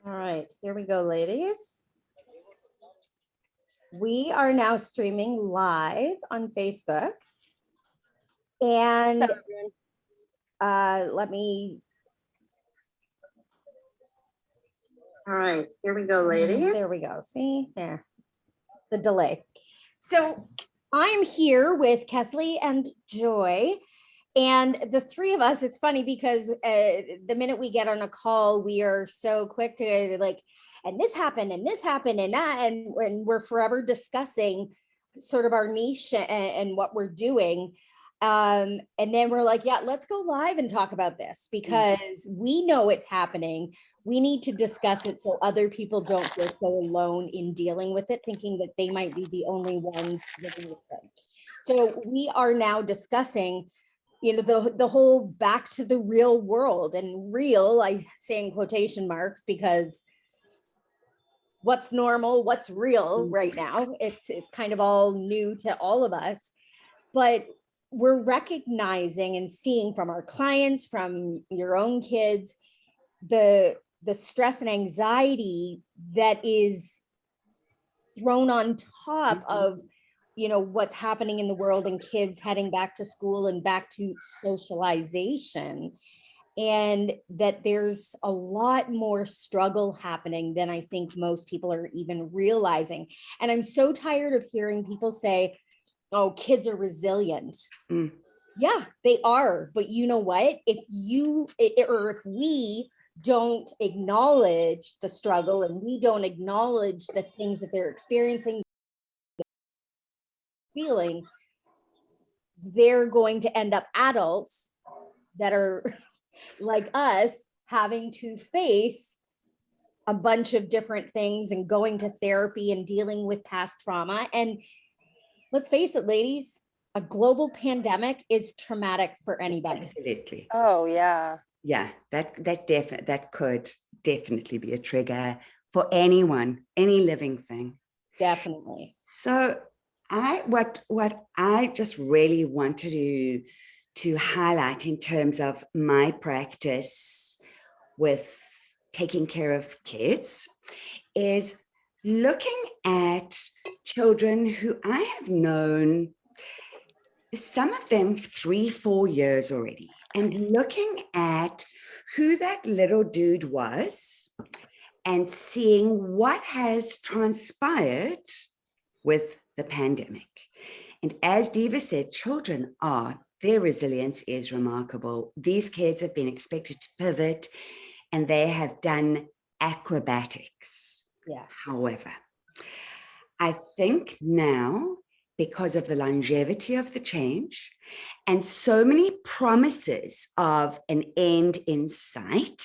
All right, here we go, ladies. We are now streaming live on Facebook. And let me. All right, here we go, ladies. There we go. See there, the delay. So I'm here with Keslie and Joy. And the three of us, it's funny because the minute we get on a call, we are so quick to like, and this happened and that, and we're forever discussing sort of our niche and what we're doing. And then we're like, yeah, let's go live and talk about this because we know it's happening. We need to discuss it so other people don't feel so alone in dealing with it, thinking that they might be the only ones living with it. So we are now discussing, you know, the whole back to the real world, and real, I say in quotation marks, because what's normal, what's real right now, it's kind of all new to all of us, but we're recognizing and seeing from our clients, from your own kids, the stress and anxiety that is thrown on top of, you know, what's happening in the world and kids heading back to school and back to socialization, and that there's a lot more struggle happening than I think most people are even realizing. And I'm so tired of hearing people say, oh, kids are resilient. Yeah, they are. But you know what? If we don't acknowledge the struggle and we don't acknowledge the things that they're experiencing, feeling, they're going to end up adults that are like us, having to face a bunch of different things and going to therapy and dealing with past trauma. And let's face it, ladies, a global pandemic is traumatic for anybody. Absolutely. Oh, yeah. Yeah, that could definitely be a trigger for anyone, any living thing. Definitely. So what I just really wanted to highlight in terms of my practice with taking care of kids is looking at children who I have known, some of them 3-4 years already, and looking at who that little dude was and seeing what has transpired with the pandemic. And as Diva said, children their resilience is remarkable. These kids have been expected to pivot and they have done acrobatics. Yes. However, I think now, because of the longevity of the change and so many promises of an end in sight,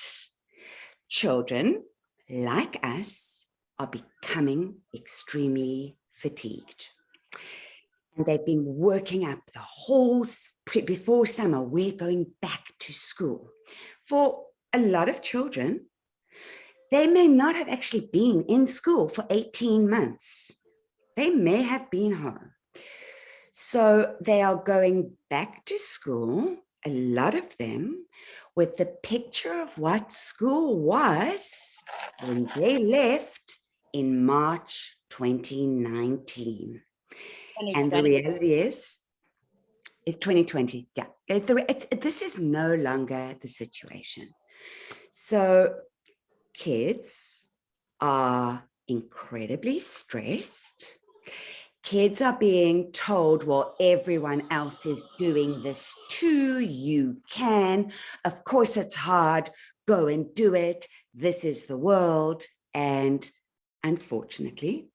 children like us are becoming extremely fatigued. And they've been working up the whole, before summer, we're going back to school. For a lot of children, they may not have actually been in school for 18 months. They may have been home. So they are going back to school, a lot of them, with the picture of what school was when they left in March 2019. And the reality is, it's 2020, yeah. This is no longer the situation. So kids are incredibly stressed. Kids are being told, well, everyone else is doing this too. You can. Of course, it's hard. Go and do it. This is the world. And unfortunately,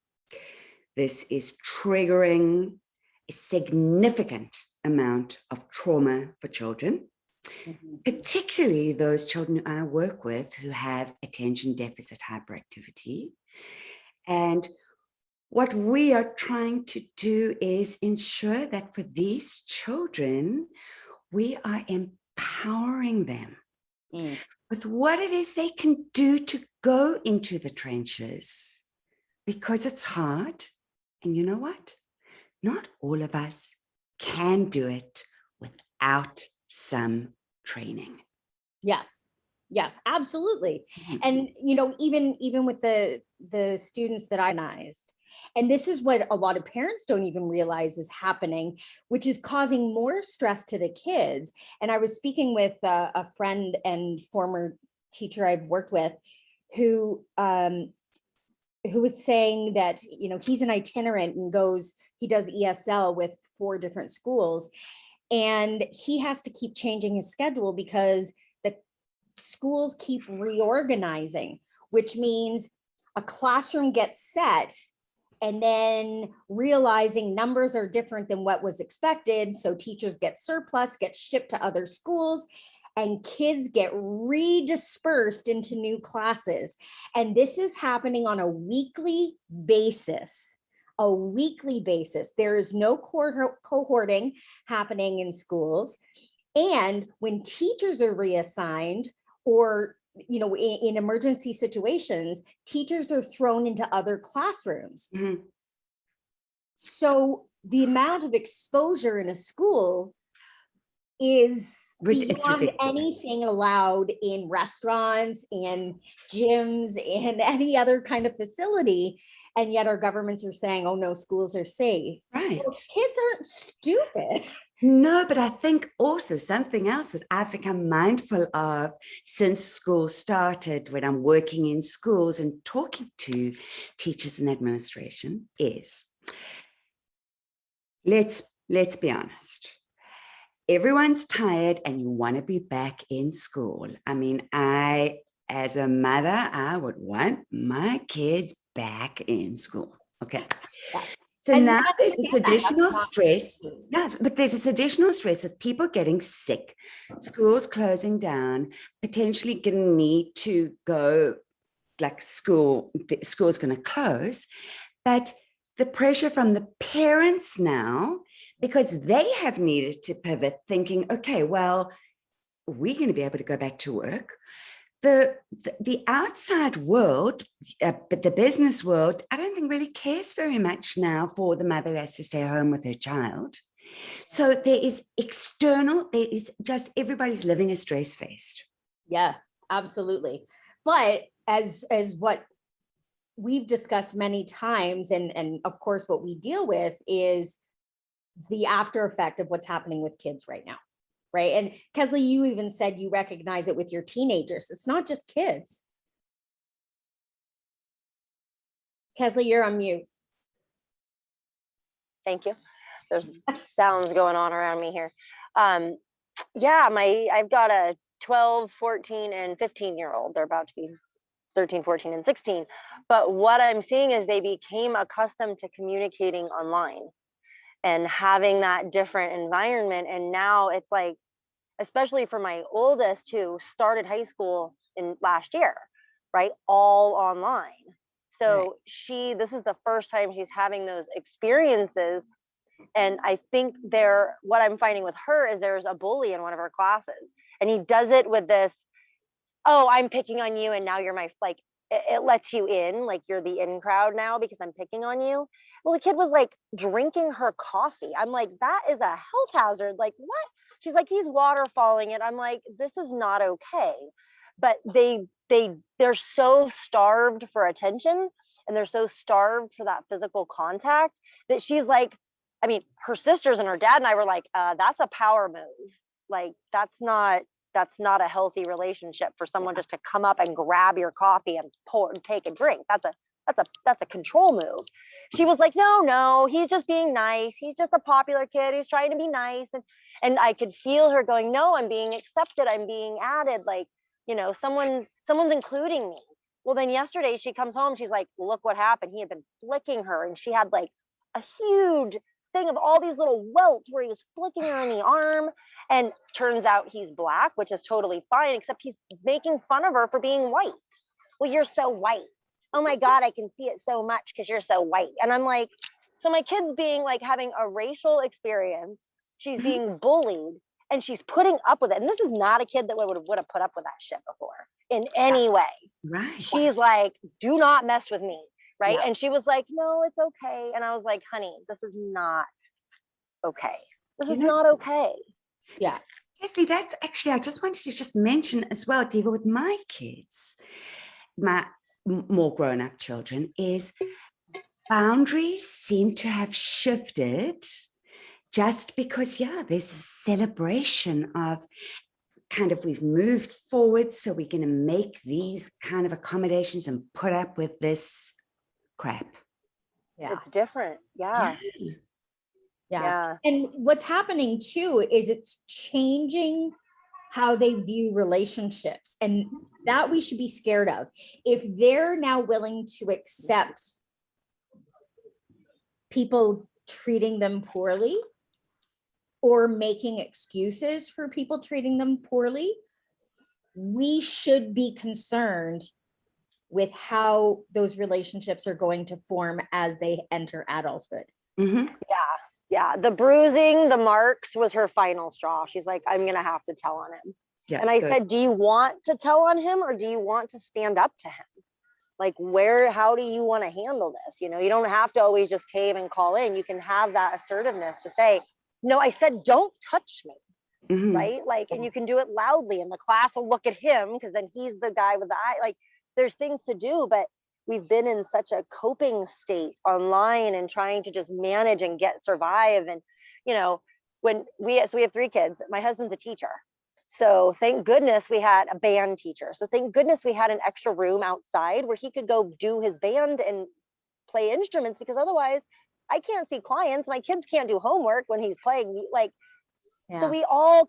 this is triggering a significant amount of trauma for children, particularly those children I work with who have attention deficit hyperactivity. And what we are trying to do is ensure that for these children, we are empowering them with what it is they can do to go into the trenches, because it's hard. And you know what? Not all of us can do it without some training. Yes. Yes, absolutely. And, even with the students that I organized, and this is what a lot of parents don't even realize is happening, which is causing more stress to the kids. And I was speaking with a friend and former teacher I've worked with who was saying that, he's an itinerant and he does ESL with 4 different schools. And he has to keep changing his schedule because the schools keep reorganizing, which means a classroom gets set and then realizing numbers are different than what was expected. So teachers get surplus, get shipped to other schools, and kids get redispersed into new classes. And this is happening on a weekly basis. A weekly basis. There is no cohorting happening in schools. And when teachers are reassigned, or in emergency situations, teachers are thrown into other classrooms. Mhm. So the amount of exposure in a school is beyond anything allowed in restaurants and gyms and any other kind of facility. And yet our governments are saying, oh no, schools are safe. Right. Well, kids aren't stupid. No, but I think also something else that I've become mindful of since school started, when I'm working in schools and talking to teachers and administration, is let's be honest. Everyone's tired and you want to be back in school. I mean, as a mother, I would want my kids back in school. Okay. Yeah. So And now there's this additional stress. Yes, but there's this additional stress with people getting sick, schools closing down, potentially going to need to go, like school's going to close. But the pressure from the parents now, because they have needed to pivot, thinking, okay, well, we're going to be able to go back to work. The outside world, but the business world, I don't think really cares very much now for the mother who has to stay home with her child. So there is just everybody's living a stress faced. Yeah, absolutely. But as what we've discussed many times, and of course what we deal with is the after effect of what's happening with kids right now. Right. And Keslie, you even said you recognize it with your teenagers. It's not just kids. Keslie, you're on mute. Thank you. There's sounds going on around me here. Yeah, I've got a 12, 14, and 15-year-old. They're about to be 13, 14, and 16. But what I'm seeing is they became accustomed to communicating online and having that different environment. And now it's like, especially for my oldest, who started high school in last year, right? All online. So this is the first time she's having those experiences. And I think what I'm finding with her is there's a bully in one of her classes, and he does it with this, oh, I'm picking on you, and now you're it lets you in, like you're the in crowd now because I'm picking on you. Well, the kid was like drinking her coffee. I'm like, that is a health hazard. Like, what? She's like, he's waterfalling it. I'm like, this is not okay. But they're so starved for attention, and they're so starved for that physical contact, that she's like, I mean, her sisters and her dad and I were like, that's a power move. Like, that's not a healthy relationship for someone just to come up and grab your coffee and pour and take a drink. That's a control move. She was like, no, he's just being nice. He's just a popular kid. He's trying to be nice. And I could feel her going, no, I'm being accepted. I'm being added. Like, someone's including me. Well, then yesterday she comes home. She's like, look what happened. He had been flicking her, and she had like a huge thing of all these little welts where he was flicking her in the arm. And turns out he's Black, which is totally fine, except he's making fun of her for being white. Well, you're so white. Oh my God, I can see it so much because you're so white. And I'm like, so my kid's being like having a racial experience. She's being bullied, and she's putting up with it. And this is not a kid that would have put up with that shit before in any way. Right. She's like, do not mess with me. Right. Yeah. And she was like, no, it's okay. And I was like, honey, this is not okay. This is not okay. Yeah. Keslie, that's actually, I just wanted to just mention as well, Diva, with my kids, my more grown-up children, is boundaries seem to have shifted just because, yeah, there's a celebration of kind of we've moved forward, so we're going to make these kind of accommodations and put up with this crap. Yeah. It's different. Yeah. Yeah. And what's happening too is it's changing how they view relationships, and that we should be scared of. If they're now willing to accept people treating them poorly or making excuses for people treating them poorly, we should be concerned with how those relationships are going to form as they enter adulthood. Mm-hmm. Yeah. The bruising, the marks was her final straw. She's like, I'm going to have to tell on him. Yeah, and I said, do you want to tell on him, or do you want to stand up to him? Like, how do you want to handle this? You know, you don't have to always just cave and call in. You can have that assertiveness to say, no, I said, don't touch me. Mm-hmm. Right? Like, and you can do it loudly, and the class will look at him because then he's the guy with the eye. Like, there's things to do, but we've been in such a coping state online and trying to just manage and survive. And, you know, we have 3 kids. My husband's a teacher. So thank goodness we had a band teacher. So thank goodness we had an extra room outside where he could go do his band and play instruments, because otherwise I can't see clients. My kids can't do homework when he's playing. Like, so we all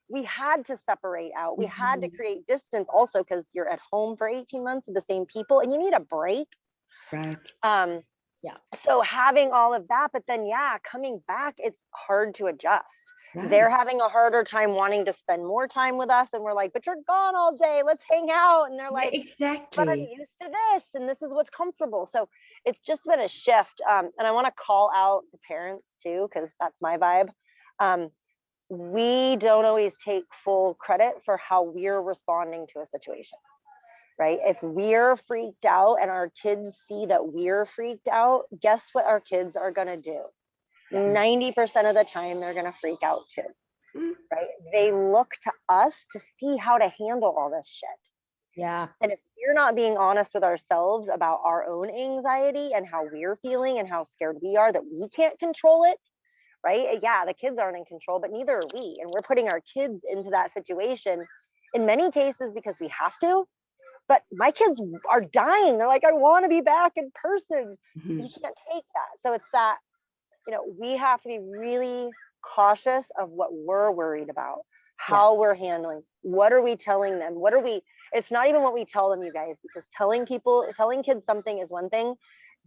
we had to separate out. We had to create distance also, because you're at home for 18 months with the same people and you need a break. Right. So having all of that, but then, coming back, it's hard to adjust. Right. They're having a harder time wanting to spend more time with us. And we're like, but you're gone all day. Let's hang out. And they're like, exactly. But I'm used to this, and this is what's comfortable. So it's just been a shift. And I want to call out the parents too, because that's my vibe. We don't always take full credit for how we're responding to a situation, right? If we're freaked out and our kids see that we're freaked out, guess what our kids are going to do? 90% of the time, they're going to freak out too, right? They look to us to see how to handle all this shit. Yeah. And if we're not being honest with ourselves about our own anxiety and how we're feeling and how scared we are that we can't control it, right? Yeah, the kids aren't in control, but neither are we. And we're putting our kids into that situation in many cases because we have to. But my kids are dying. They're like, I want to be back in person. You can't take that. So it's that, you know, we have to be really cautious of what we're worried about, how we're handling, what are we telling them? It's not even what we tell them, you guys, because telling kids something is one thing.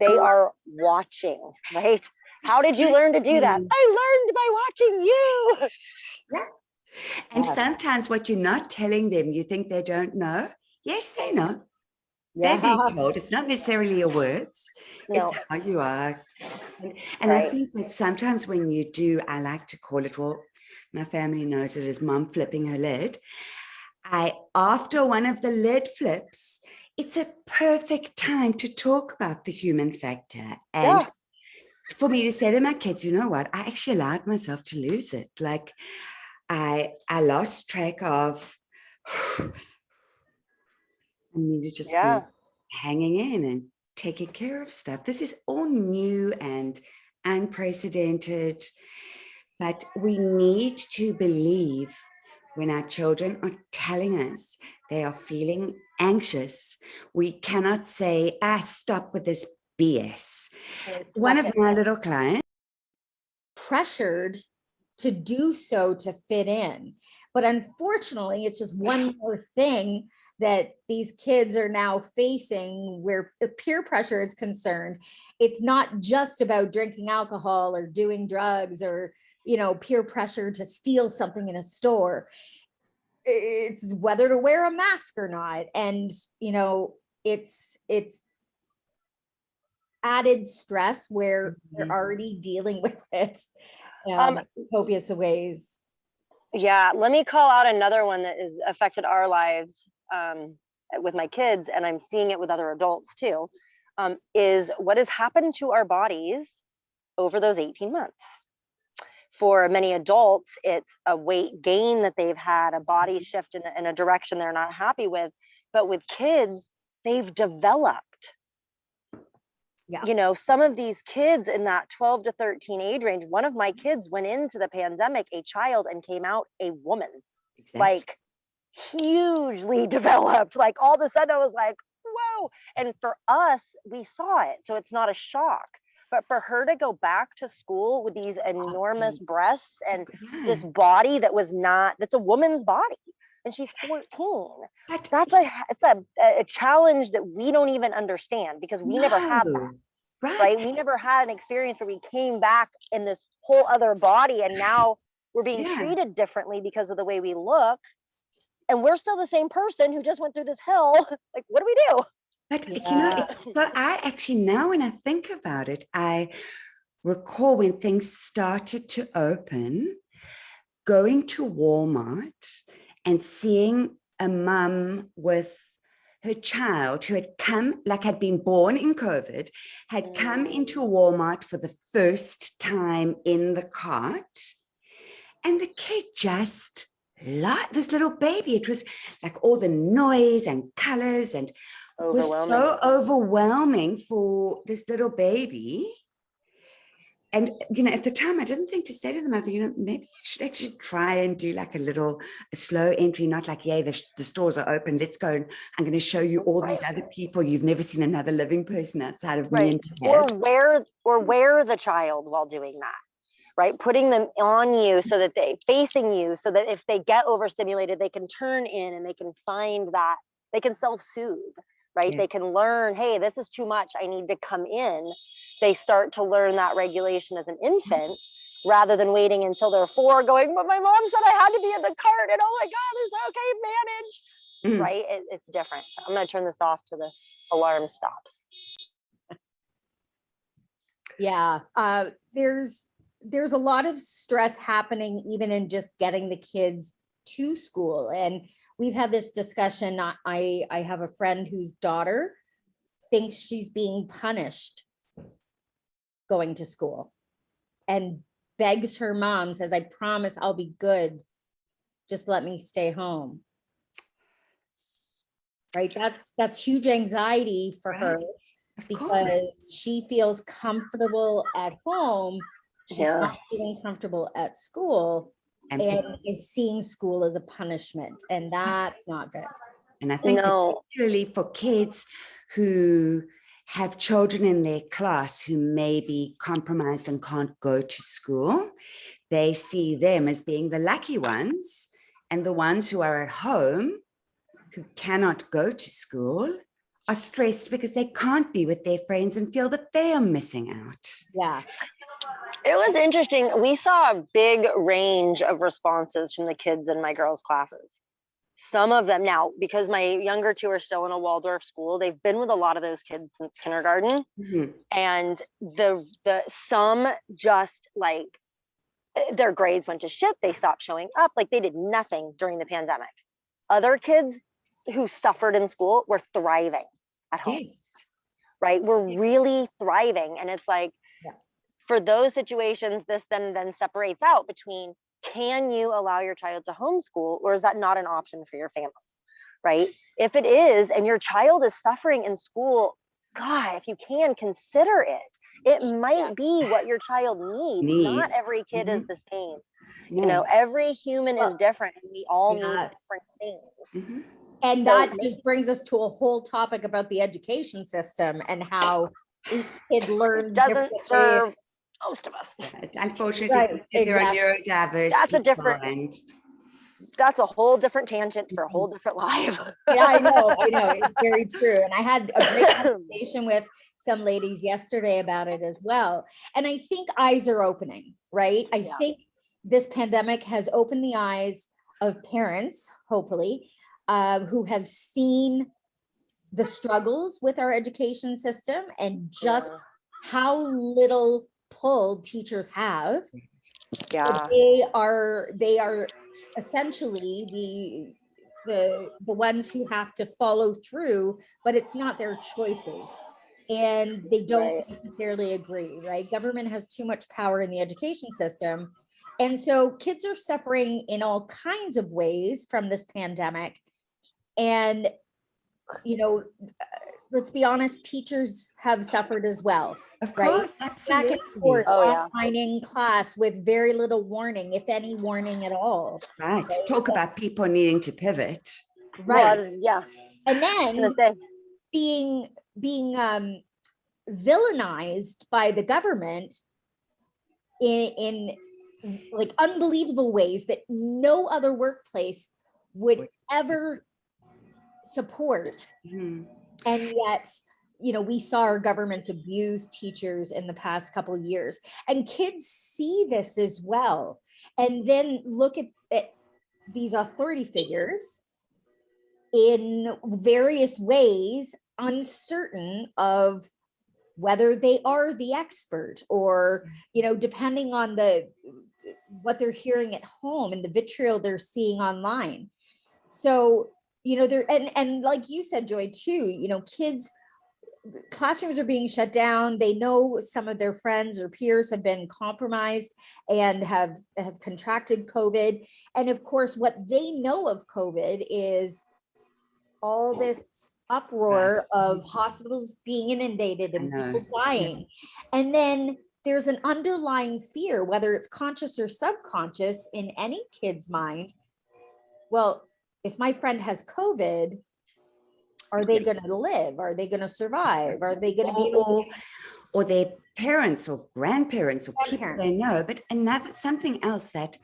They are watching, right? How did you learn to do that? I learned by watching you. Yeah. And sometimes what you're not telling them, you think they don't know. Yes, they know. They're being told. It's not necessarily your words. No. It's how you are. And I think that sometimes when you do, I like to call it, well, my family knows it as mom flipping her lid. After one of the lid flips, it's a perfect time to talk about the human factor. And for me to say to my kids, you know what, I actually allowed myself to lose it. Like I lost track of, I need to just be hanging in and taking care of stuff. This is all new and unprecedented, but we need to believe when our children are telling us they are feeling anxious. We cannot say, stop with this BS. One of my little clients pressured to do so to fit in. But unfortunately, it's just one more thing that these kids are now facing where peer pressure is concerned. It's not just about drinking alcohol or doing drugs or, you know, peer pressure to steal something in a store. It's whether to wear a mask or not. And, you know, it's added stress where they're already dealing with it in copious ways. Yeah, let me call out another one that has affected our lives with my kids, and I'm seeing it with other adults too, is what has happened to our bodies over those 18 months. for many adults, it's a weight gain that they've had, a body shift in a direction they're not happy with. But with kids, they've developed. Yeah. You know, some of these kids in that 12 to 13 age range, one of my kids went into the pandemic a child and came out a woman. Exactly. Like hugely developed. Like all of a sudden I was like, whoa. And for us, we saw it. So it's not a shock. But for her to go back to school with these enormous breasts and this body that's a woman's body, and she's 14. It's a challenge that we don't even understand because we never had that. Right? We never had an experience where we came back in this whole other body, and now we're being treated differently because of the way we look. And we're still the same person who just went through this hell. Like, what do we do? But you know, so I actually, now when I think about it, I recall when things started to open, going to Walmart and seeing a mum with her child who had been born in COVID, had come into Walmart for the first time in the cart, and the kid just like this little baby. It was like all the noise and colors and was so overwhelming for this little baby. And, you know, at the time, I didn't think to say to the mother, you know, maybe you should actually try and do like a slow entry, not like, yeah, the stores are open. Let's go. And I'm going to show you all these other people. You've never seen another living person outside of me. And wear the child while doing that. Right, putting them on you so that facing you, so that if they get overstimulated, they can turn in and they can find that they can self-soothe. Right, they can learn, hey, this is too much, I need to come in. They start to learn that regulation as an infant rather than waiting until they're 4 going, but my mom said I had to be in the cart and oh my God, there's okay, manage. Right, it's different. So I'm going to turn this off till the alarm stops. Yeah, there's a lot of stress happening even in just getting the kids to school. And we've had this discussion. I have a friend whose daughter thinks she's being punished going to school and begs her mom, says, I promise I'll be good. Just let me stay home. Right. That's huge anxiety for her because she feels comfortable at home. She's not feeling comfortable at school and is seeing school as a punishment, and that's not good. And I think particularly for kids who have children in their class who may be compromised and can't go to school, they see them as being the lucky ones, and the ones who are at home who cannot go to school are stressed because they can't be with their friends and feel that they are missing out. Yeah. It was interesting. We saw a big range of responses from the kids in my girls' classes. Some of them now, because my younger 2 are still in a Waldorf school, they've been with a lot of those kids since kindergarten. And some just like their grades went to shit. They stopped showing up. Like they did nothing during the pandemic. Other kids who suffered in school were thriving at home. Right? We're really thriving. And it's like, for those situations, this then separates out between, can you allow your child to homeschool, or is that not an option for your family? Right? If it is, and your child is suffering in school, God, if you can, consider it. It might be what your child needs. Not every kid is the same. You know, every human is different, and we all need different things. And that just brings us to a whole topic about the education system and how it learns doesn't serve most of us. It's unfortunately there are neurodiverse. That's a whole different tangent for a whole different life. Yeah, I know, it's very true. And I had a great conversation with some ladies yesterday about it as well. And I think eyes are opening, right? I think this pandemic has opened the eyes of parents, hopefully, who have seen the struggles with our education system and just how little pull teachers have. They are essentially the ones who have to follow through, but it's not their choices. And they don't necessarily agree, right? Government has too much power in the education system. And so kids are suffering in all kinds of ways from this pandemic. And, you know, let's be honest, teachers have suffered as well. Of Right? course, Back absolutely. and forth, Oh, yeah. online in class with very little warning, if any warning at all. Right. Talk about people needing to pivot. Right. Well, yeah. And I was then gonna say, being villainized by the government in like unbelievable ways that no other workplace would ever support. Mhm. And yet, you know, we saw our governments abuse teachers in the past couple of years, and kids see this as well. And then look at these authority figures in various ways, uncertain of whether they are the expert, or, you know, depending on what they're hearing at home and the vitriol they're seeing online. So, you know, and like you said, Joy, too, you know, classrooms are being shut down. They know some of their friends or peers have been compromised and have contracted COVID. And of course, what they know of COVID is all this uproar of hospitals being inundated and people dying. And then there's an underlying fear, whether it's conscious or subconscious in any kid's mind. Well, if my friend has COVID, are they going to live? Are they going to survive? Are they going to be able to... or their parents or grandparents or people they know? But something else that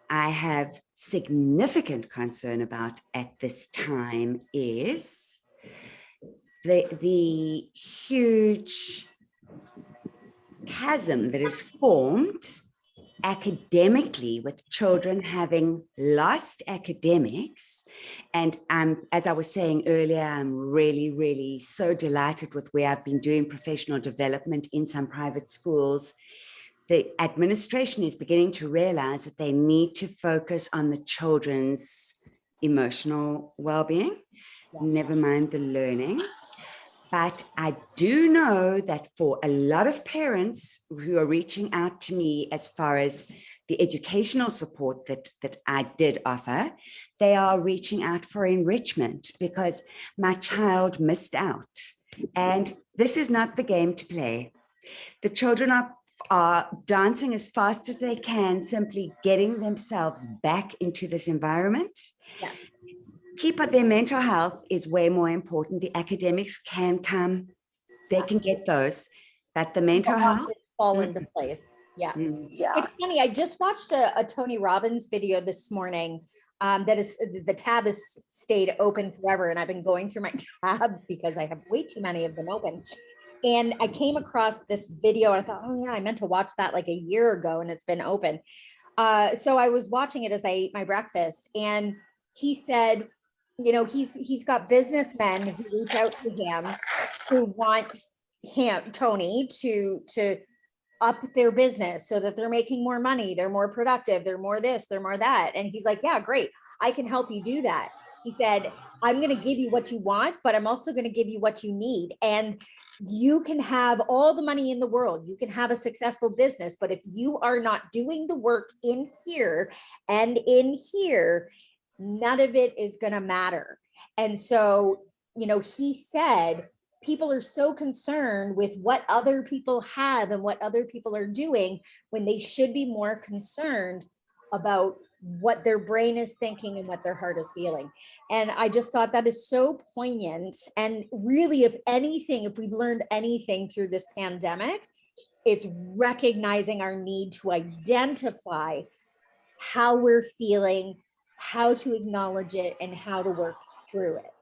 I have significant concern about at this time is the huge chasm that is formed academically, with children having lost academics. And as I was saying earlier, I'm really, really so delighted with where I've been doing professional development in some private schools. The administration is beginning to realize that they need to focus on the children's emotional well-being, never mind the learning. But I do know that for a lot of parents who are reaching out to me as far as the educational support that I did offer, they are reaching out for enrichment because my child missed out. And this is not the game to play. The children are dancing as fast as they can, simply getting themselves back into this environment. Yeah. Keep up their mental health is way more important. The academics can come, they can get those, but the mental health fall into place. Yeah. yeah. It's funny. I just watched a Tony Robbins video this morning. That is, the tab has stayed open forever, and I've been going through my tabs because I have way too many of them open. And I came across this video. And I thought, oh yeah, I meant to watch that like a year ago, and it's been open. So I was watching it as I ate my breakfast, and he said, you know, he's got businessmen who reach out to him who want Tony, to up their business so that they're making more money, they're more productive, they're more this, they're more that. And he's like, yeah, great, I can help you do that. He said, I'm going to give you what you want, but I'm also going to give you what you need. And you can have all the money in the world, you can have a successful business, but if you are not doing the work in here and in here, none of it is going to matter. And so, you know, he said, people are so concerned with what other people have and what other people are doing when they should be more concerned about what their brain is thinking and what their heart is feeling. And I just thought that is so poignant. And really, if anything, if we've learned anything through this pandemic, it's recognizing our need to identify how we're feeling, how to acknowledge it, and how to work through it.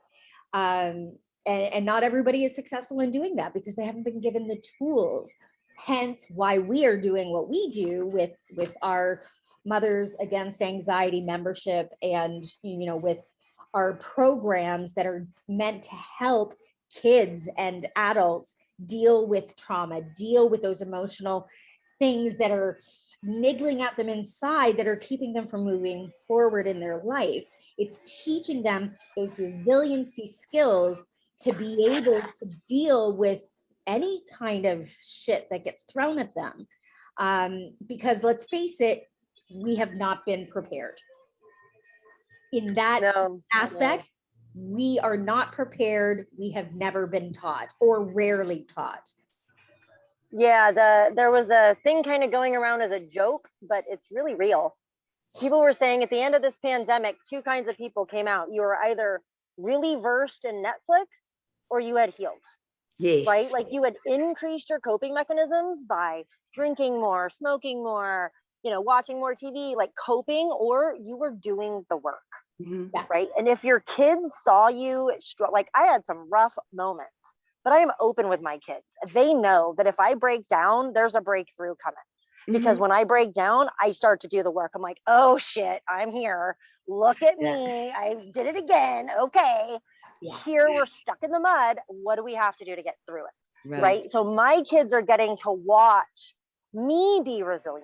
And not everybody is successful in doing that because they haven't been given the tools. Hence why we are doing what we do with our Mothers Against Anxiety membership, and, you know, with our programs that are meant to help kids and adults deal with trauma, deal with those emotional things that are niggling at them inside, that are keeping them from moving forward in their life. It's teaching them those resiliency skills to be able to deal with any kind of shit that gets thrown at them. Because let's face it, we have not been prepared. In that No. aspect, we are not prepared. We have never been taught or rarely taught. Yeah, there was a thing kind of going around as a joke, but it's really real. People were saying at the end of this pandemic, two kinds of people came out. You were either really versed in Netflix or you had healed. Yes. Right? Like you had increased your coping mechanisms by drinking more, smoking more, watching more TV, like coping, or you were doing the work. Mm-hmm. Right? And if your kids saw you, like I had some rough moments, but I am open with my kids. They know that if I break down, there's a breakthrough coming. Because when I break down, I start to do the work. I'm like, oh shit, I'm here. Look at me. I did it again. Okay. Yeah. Here we're stuck in the mud. What do we have to do to get through it? Right. So my kids are getting to watch me be resilient.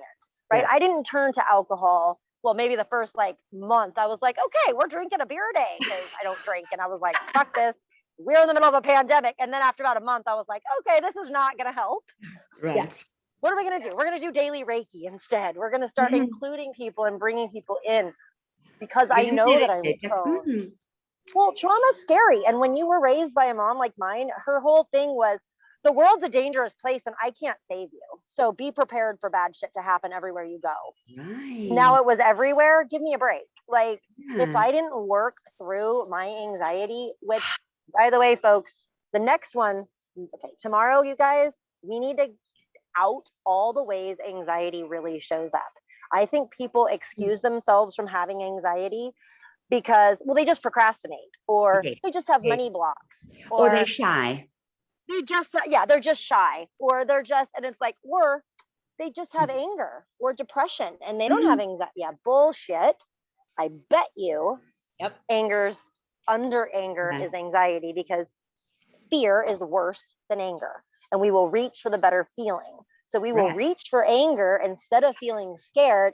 Right. Yeah. I didn't turn to alcohol. Well, maybe the first month I was like, okay, we're drinking a beer a day because I don't drink. And I was like, fuck this. We're in the middle of a pandemic. And then after about a month, I was like, okay, this is not going to help. Right. Yeah. What are we going to do? We're going to do daily Reiki instead. We're going to start including people and bringing people in because I know that I'm prone. Well, trauma's scary. And when you were raised by a mom like mine, her whole thing was the world's a dangerous place and I can't save you. So be prepared for bad shit to happen everywhere you go. Right. Now it was everywhere. Give me a break. If I didn't work through my anxiety, which, by the way, folks, the next one, okay, tomorrow, you guys, we need to out all the ways anxiety really shows up. I think people excuse themselves from having anxiety because, well, they just procrastinate or they just have money blocks or they're shy. They're just shy or they're just, and it's like, or they just have anger or depression and they don't have anxiety. Yeah, bullshit. I bet you under anger is anxiety because fear is worse than anger. And we will reach for the better feeling. So we will reach for anger instead of feeling scared,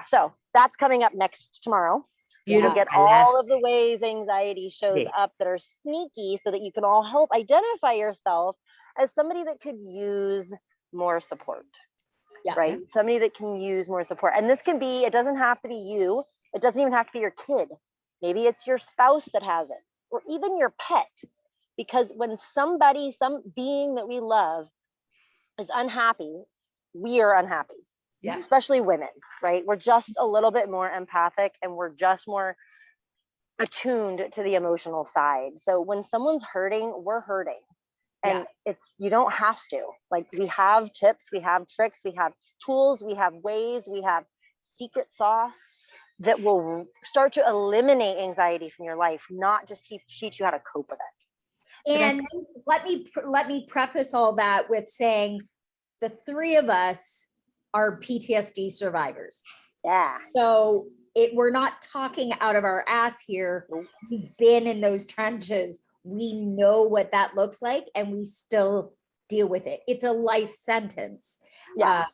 so that's coming up tomorrow. You'll get all of the ways anxiety shows up that are sneaky so that you can all help identify yourself as somebody that could use more support. Yeah. Right? Somebody that can use more support. And this can be, it doesn't have to be you. It doesn't even have to be your kid. Maybe it's your spouse that has it or even your pet. Because when some being that we love is unhappy, we are unhappy. Yeah. Especially women, right? We're just a little bit more empathic and we're just more attuned to the emotional side. So when someone's hurting, we're hurting. And you don't have to. We have tips, we have tricks, we have tools, we have ways, we have secret sauce that will start to eliminate anxiety from your life, not just teach you how to cope with it. And let me preface all that with saying the three of us are PTSD survivors. Yeah. So we're not talking out of our ass here. We've been in those trenches. We know what that looks like and we still deal with it. It's a life sentence. Yeah.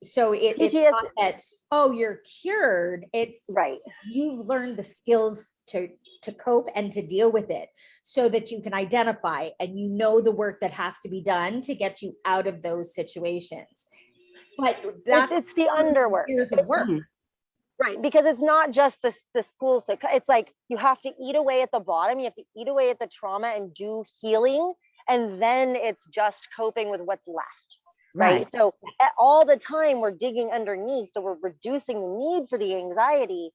So it's not that, oh, you're cured. It's you've learned the skills to cope and to deal with it so that you can identify and you know the work that has to be done to get you out of those situations. But it's the underwork. Years of work. Right, because it's not just the schools. It's like you have to eat away at the bottom. You have to eat away at the trauma and do healing. And then it's just coping with what's left. Right. So all the time we're digging underneath. So we're reducing the need for the anxiety.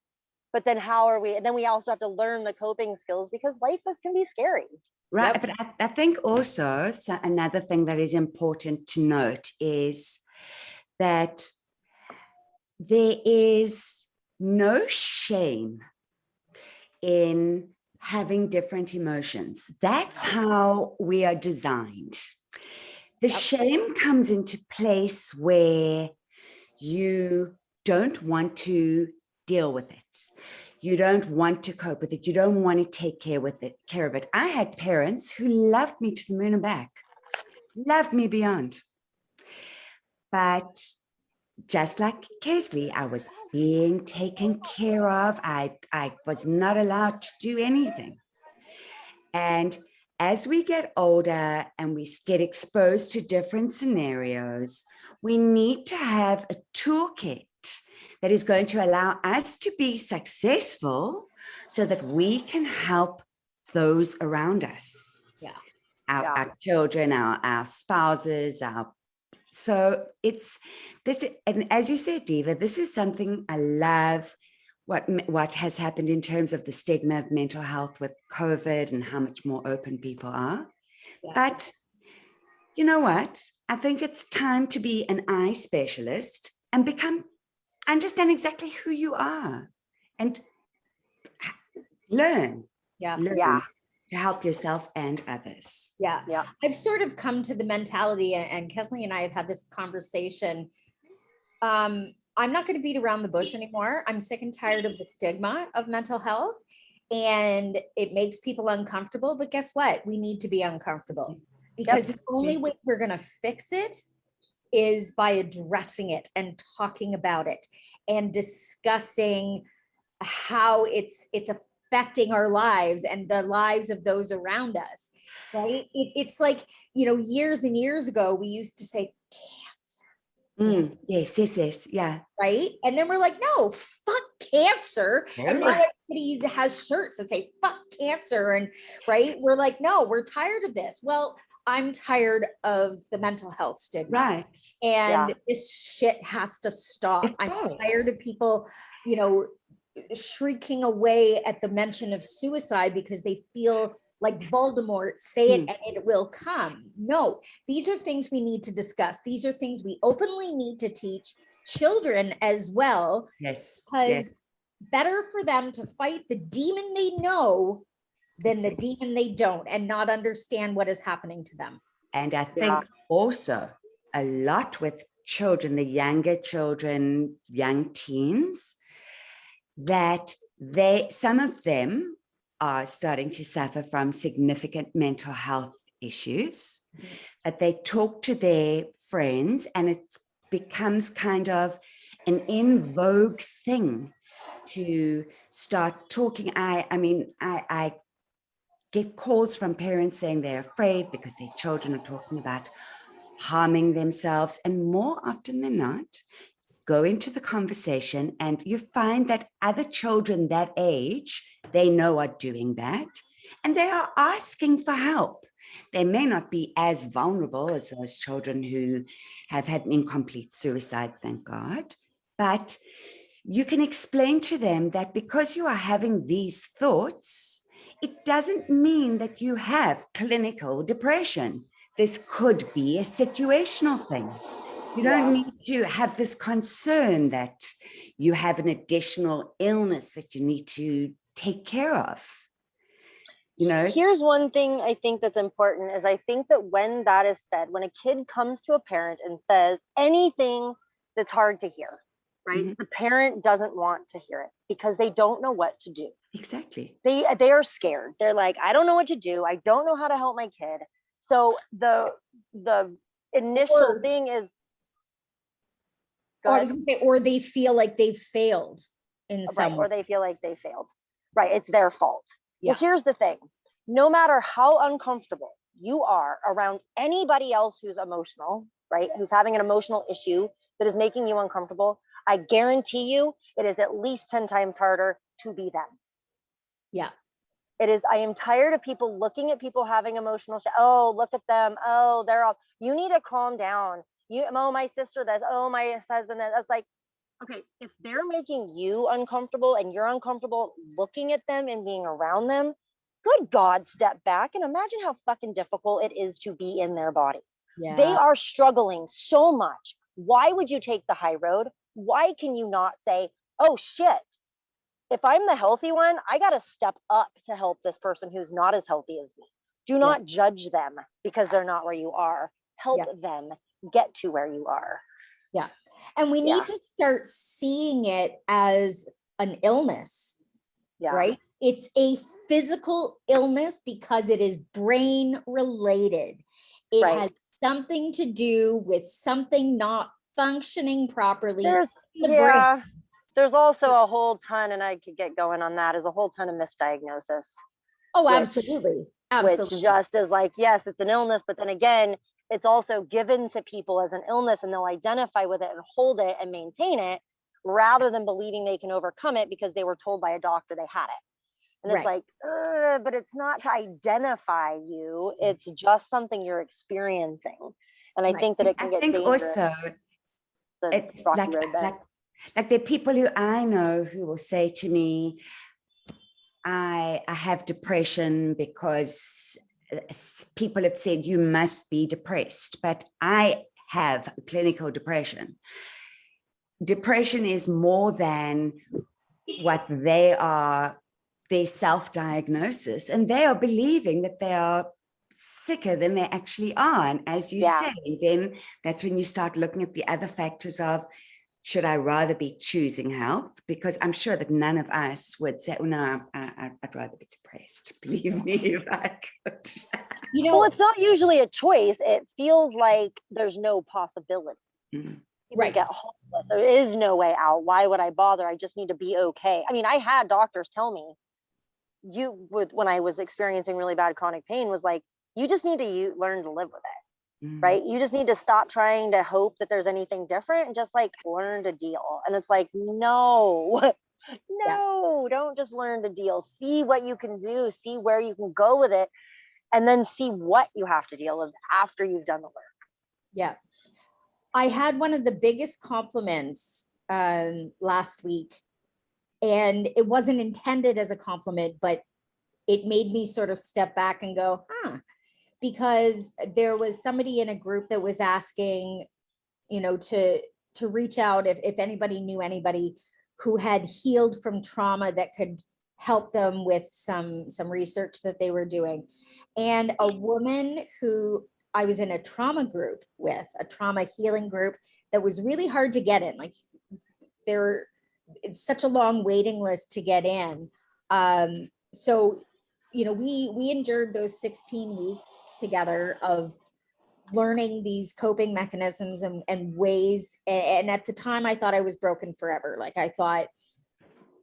But then and then we also have to learn the coping skills because life can be scary. Right. Yep. But I think also another thing that is important to note is that there is no shame in having different emotions. That's how we are designed. The shame comes into place where you don't want to deal with it. You don't want to cope with it. You don't want to take care of it. I had parents who loved me to the moon and back, loved me beyond. But just like Keslie, I was being taken care of. I was not allowed to do anything. And as we get older and we get exposed to different scenarios, we need to have a toolkit that is going to allow us to be successful so that we can help those around us. Yeah. Our children, our spouses, so it's this, and as you said, Diva, this is something I love, what has happened in terms of the stigma of mental health with COVID and how much more open people are. Yeah. But you know what? I think it's time to be an eye specialist and understand exactly who you are and learn to help yourself and others. Yeah. I've sort of come to the mentality, and Keslie and I have had this conversation. I'm not going to beat around the bush anymore. I'm sick and tired of the stigma of mental health, and it makes people uncomfortable. But guess what? We need to be uncomfortable, because the only way we're going to fix it is by addressing it and talking about it and discussing how it's affecting our lives and the lives of those around us, right? It's like, years and years ago, we used to say cancer. Yes, yeah. Right? And then we're like, no, fuck cancer. And now everybody has shirts that say fuck cancer. And right, we're like, no, we're tired of this. Well, I'm tired of the mental health stigma. Right. And this shit has to stop. I'm tired of people, shrieking away at the mention of suicide because they feel like Voldemort, say it and it will come. No, these are things we need to discuss. These are things we openly need to teach children as well. Yes. Because better for them to fight the demon they know than the demon they don't, and not understand what is happening to them. And I think also a lot with children, the younger children, young teens, that some of them are starting to suffer from significant mental health issues, that they talk to their friends and it becomes kind of an in vogue thing to start talking. I get calls from parents saying they're afraid because their children are talking about harming themselves, and more often than not, go into the conversation and you find that other children that age, they know are doing that, and they are asking for help. They may not be as vulnerable as those children who have had an incomplete suicide, thank God, but you can explain to them that because you are having these thoughts, it doesn't mean that you have clinical depression. This could be a situational thing. You don't need to have this concern that you have an additional illness that you need to take care of. Here's one thing I think that's important is I think that when that is said, when a kid comes to a parent and says anything that's hard to hear, right? The parent doesn't want to hear it because they don't know what to do. Exactly. They are scared. They're like, I don't know what to do. I don't know how to help my kid. So the initial thing is, or they feel like they've failed in some way. Or they feel like they failed. Right. It's their fault. Well, here's the thing. No matter how uncomfortable you are around anybody else who's emotional, right, who's having an emotional issue that is making you uncomfortable, I guarantee you it is at least 10 times harder to be them. Yeah. It is. I am tired of people looking at people having emotional oh, look at them. Oh, they're all, you need to calm down. My sister, my husband, that's like, okay, if they're making you uncomfortable and you're uncomfortable looking at them and being around them, good God, step back and imagine how fucking difficult it is to be in their body. Yeah. They are struggling so much. Why would you take the high road? Why can you not say, oh shit, if I'm the healthy one, I got to step up to help this person who's not as healthy as me. Do not judge them because they're not where you are. Help them get to where you are. Yeah. And we need to start seeing it as an illness, right? It's a physical illness because it is brain related. It has something to do with something not functioning properly. There's also a whole ton, and I could get going on that, is a whole ton of misdiagnosis. Oh, absolutely. Which just is like, yes, it's an illness, but then again, it's also given to people as an illness and they'll identify with it and hold it and maintain it, rather than believing they can overcome it because they were told by a doctor they had it. And it's like, but it's not to identify you. It's just something you're experiencing. And I think that it can get dangerous. Also, it's like there are people who I know who will say to me, I have depression because people have said you must be depressed, but I have clinical depression. Depression is more than what they are, their self-diagnosis, and they are believing that they are sicker than they actually are. And as you say, then that's when you start looking at the other factors of, should I rather be choosing health? Because I'm sure that none of us would say, oh, no, I'd rather be depressed. Believe me, if I could. Well, it's not usually a choice. It feels like there's no possibility. People get hopeless. There is no way out. Why would I bother? I just need to be okay. I mean, I had doctors tell me, when I was experiencing really bad chronic pain, was like, you just need to learn to live with it. Right? You just need to stop trying to hope that there's anything different and just like learn to deal. And it's like, no, don't just learn to deal. See what you can do, see where you can go with it, and then see what you have to deal with after you've done the work. Yeah. I had one of the biggest compliments last week, and it wasn't intended as a compliment, but it made me sort of step back and go, because there was somebody in a group that was asking, to reach out if anybody knew anybody who had healed from trauma that could help them with some research that they were doing. And a woman who I was in a trauma group with, a trauma healing group that was really hard to get in. Like it's such a long waiting list to get in. So we endured those 16 weeks together of learning these coping mechanisms and ways. And at the time I thought I was broken forever. Like I thought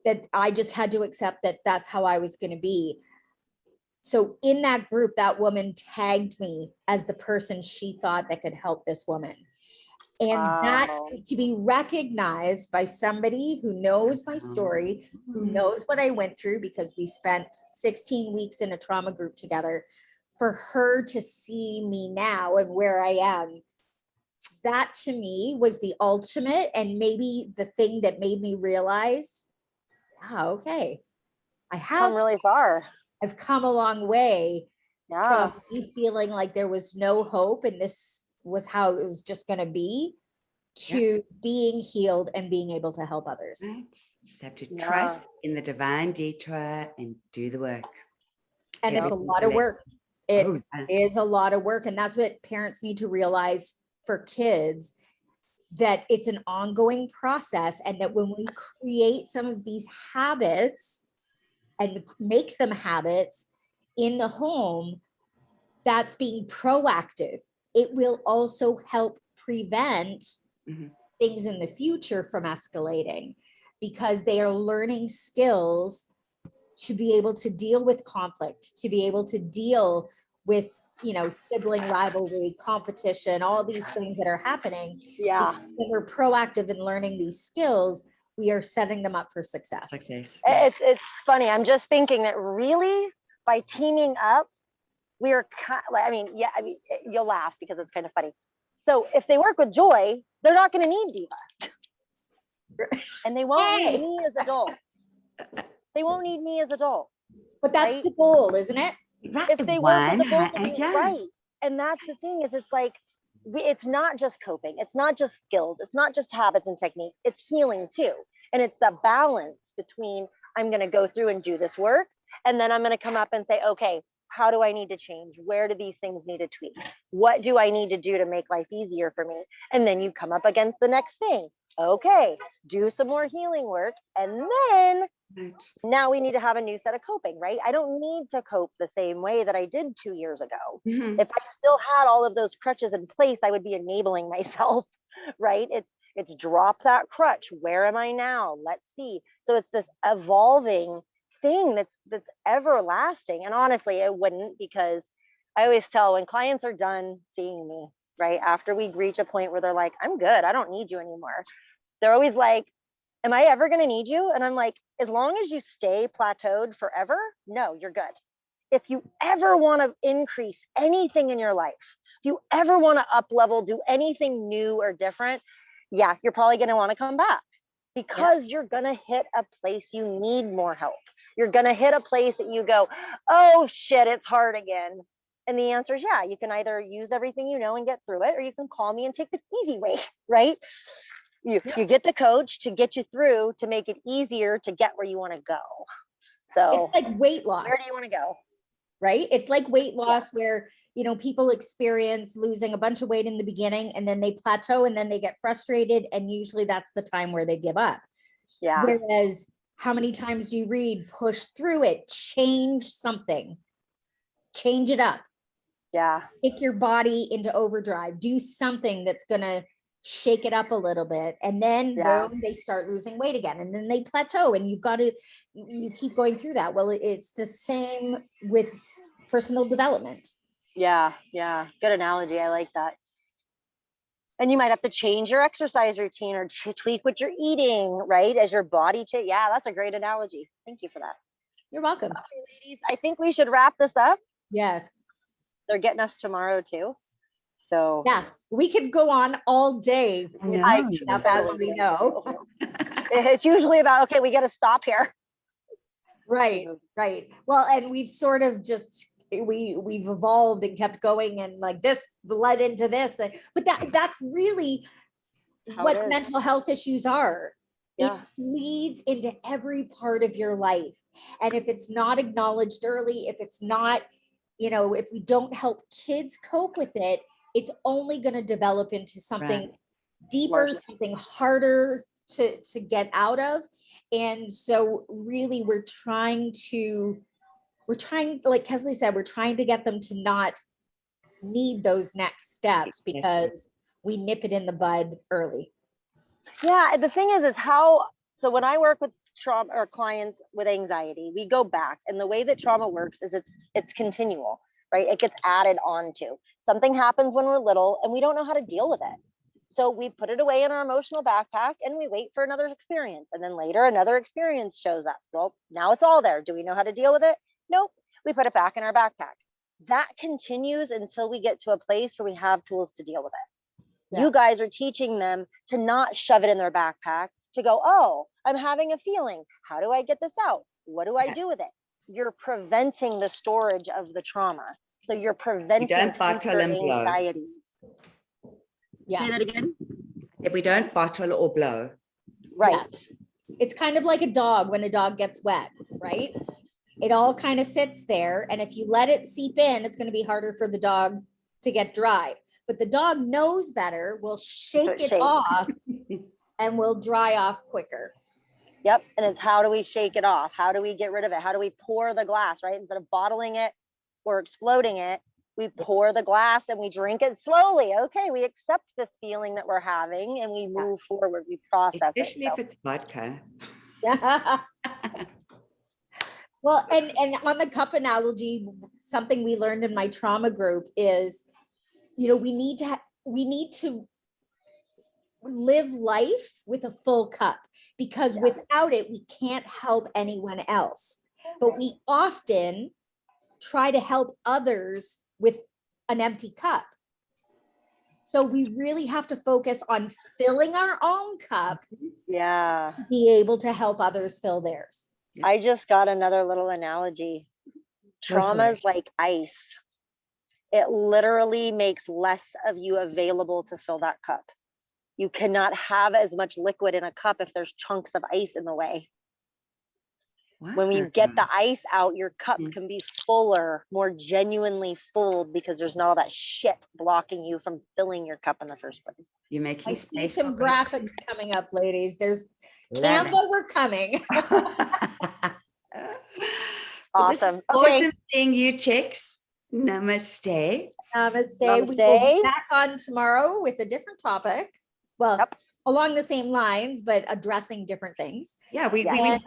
that I just had to accept that that's how I was going to be. So in that group, that woman tagged me as the person she thought that could help this woman. And that to be recognized by somebody who knows my story, who knows what I went through, because we spent 16 weeks in a trauma group together, for her to see me now and where I am, that to me was the ultimate, and maybe the thing that made me realize, okay, I have come really far. I've come a long way from me feeling like there was no hope and this was how it was just going to be, to being healed and being able to help others. Right. You just have to trust in the divine detour and do the work. And it's a lot of work. It is a lot of work. And that's what parents need to realize for kids, that it's an ongoing process, and that when we create some of these habits and make them habits in the home, that's being proactive. It will also help prevent things in the future from escalating, because they are learning skills to be able to deal with conflict, to be able to deal with, sibling rivalry, competition, all these things that are happening. When we're proactive in learning these skills, we are setting them up for success. It's funny. I'm just thinking that really by teaming up, we are you'll laugh because it's kind of funny. So if they work with Joy, they're not going to need Diva. And they won't need me as adults. They won't need me as adults. But that's the goal, isn't it? If they work with the both of you, right. And that's the thing, is it's like, it's not just coping. It's not just skills. It's not just habits and technique. It's healing too. And it's the balance between, I'm going to go through and do this work, and then I'm going to come up and say, okay, how do I need to change? Where do these things need to tweak? What do I need to do to make life easier for me? And then you come up against the next thing. Okay, do some more healing work. And then now we need to have a new set of coping, right? I don't need to cope the same way that I did 2 years ago. If I still had all of those crutches in place, I would be enabling myself, right? It's drop that crutch. Where am I now? Let's see. So it's this evolving thing that's everlasting. And honestly, it wouldn't, because I always tell, when clients are done seeing me, right, after we reach a point where they're like, I'm good, I don't need you anymore, they're always like, am I ever going to need you? And I'm like, as long as you stay plateaued forever, no, you're good. If you ever want to increase anything in your life, if you ever want to up level, do anything new or different, yeah, you're probably going to want to come back, because you're going to hit a place you need more help. You're going to hit a place that you go, oh shit, it's hard again. And the answer is, yeah, you can either use everything you know and get through it, or you can call me and take the easy way, right? You get the coach to get you through, to make it easier to get where you want to go. So it's like weight loss. Where do you want to go? Right? It's like weight loss where, you know, people experience losing a bunch of weight in the beginning, and then they plateau, and then they get frustrated. And usually that's the time where they give up. Yeah. Whereas how many times do you read, push through it, change something, change it up. Yeah. Take your body into overdrive, do something that's going to shake it up a little bit. And then boom, they start losing weight again, and then they plateau, and you keep going through that. Well, it's the same with personal development. Yeah. Yeah. Good analogy. I like that. And you might have to change your exercise routine or tweak what you're eating, right? As your body changes. Yeah, that's a great analogy. Thank you for that. You're welcome. Okay, ladies, I think we should wrap this up. Yes. They're getting us tomorrow too. So yes, we could go on all day. As we know. It's usually about, okay, we got to stop here. Right. Well, and we've sort of just, we've evolved and kept going, and like this led into this, but that's really what mental health issues are. It leads into every part of your life. And if it's not acknowledged early, if it's not, you know, if we don't help kids cope with it, it's only going to develop into something deeper, something harder to get out of. And so really we're trying, like Keslie said, we're trying to get them to not need those next steps, because we nip it in the bud early. Yeah, the thing is how, so when I work with trauma or clients with anxiety, we go back, and the way that trauma works is it's continual, right? It gets added on to. Something happens when we're little and we don't know how to deal with it. So we put it away in our emotional backpack and we wait for another experience. And then later another experience shows up. Well, now it's all there. Do we know how to deal with it? Nope. We put it back in our backpack. That continues until we get to a place where we have tools to deal with it. Yeah. You guys are teaching them to not shove it in their backpack, to go, oh, I'm having a feeling. How do I get this out? What do I do with it? You're preventing the storage of the trauma. So you're preventing future anxieties. Yes. Say that again. If we don't bottle or blow. Right. Yeah. It's kind of like a dog when a dog gets wet, right? It all kind of sits there. And if you let it seep in, it's going to be harder for the dog to get dry. But the dog knows better, will shake it off and will dry off quicker. Yep. And it's how do we shake it off? How do we get rid of it? How do we pour the glass, right? Instead of bottling it or exploding it, we pour the glass and we drink it slowly. Okay, we accept this feeling that we're having and we move forward. We process it. Especially if it's vodka. Yeah. Well, and on the cup analogy, something we learned in my trauma group is, you know, we need to live life with a full cup, because without it, we can't help anyone else. But we often try to help others with an empty cup. So we really have to focus on filling our own cup. Yeah. To be able to help others fill theirs. I just got another little analogy. Trauma is like ice. It literally makes less of you available to fill that cup. You cannot have as much liquid in a cup if there's chunks of ice in the way. Wow. When you get the ice out, your cup can be fuller, more genuinely full, because there's not all that shit blocking you from filling your cup in the first place. You're making space. I see some graphics coming up, ladies. There's Canva, we're coming. Awesome. Awesome seeing you, chicks. Namaste. Namaste. We will be back on tomorrow with a different topic. Well, along the same lines, but addressing different things. Yeah, we said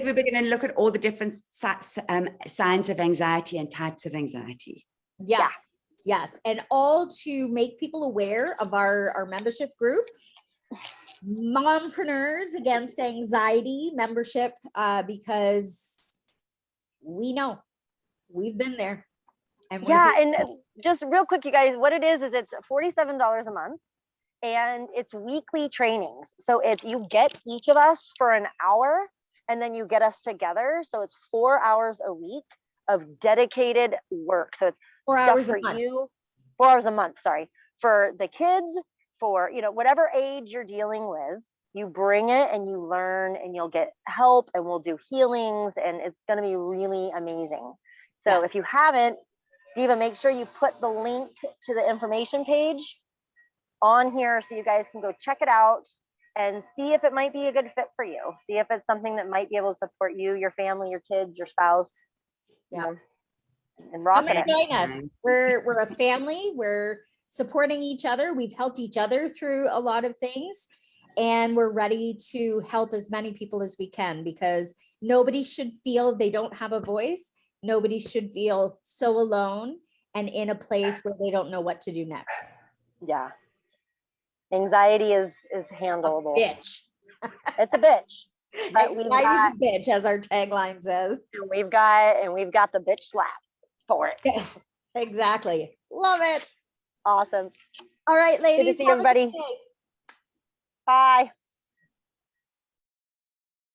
we were going to look at all the different signs of anxiety and types of anxiety. Yes, yes. And all to make people aware of our membership group. Mompreneurs Against Anxiety membership, because we know we've been there. And we're Yeah, here. and just real quick, you guys, what it is it's $47 a month, and it's weekly trainings. So it's you get each of us for an hour, and then you get us together. So it's 4 hours a week of dedicated work. So it's 4 stuff hours for a month. you, 4 hours a month, sorry, for the kids, for whatever age you're dealing with. You bring it and you learn, and you'll get help, and we'll do healings, and it's going to be really amazing. So Yes. if you haven't, Diva, make sure you put the link to the information page on here so you guys can go check it out and see if it might be a good fit for you. See if it's something that might be able to support you, your family, your kids, your spouse. Yeah. And Come rocking and it. join us. We're a family. We're supporting each other. We've helped each other through a lot of things, and we're ready to help as many people as we can, because nobody should feel they don't have a voice. Nobody should feel so alone and in a place where they don't know what to do next. Yeah. Anxiety is handleable. Bitch. It's a bitch. But Anxiety's a bitch, as our tagline says. we've got the bitch slaps for it. Yes, exactly. Love it. Awesome. All right, ladies. Good to see everybody. Bye.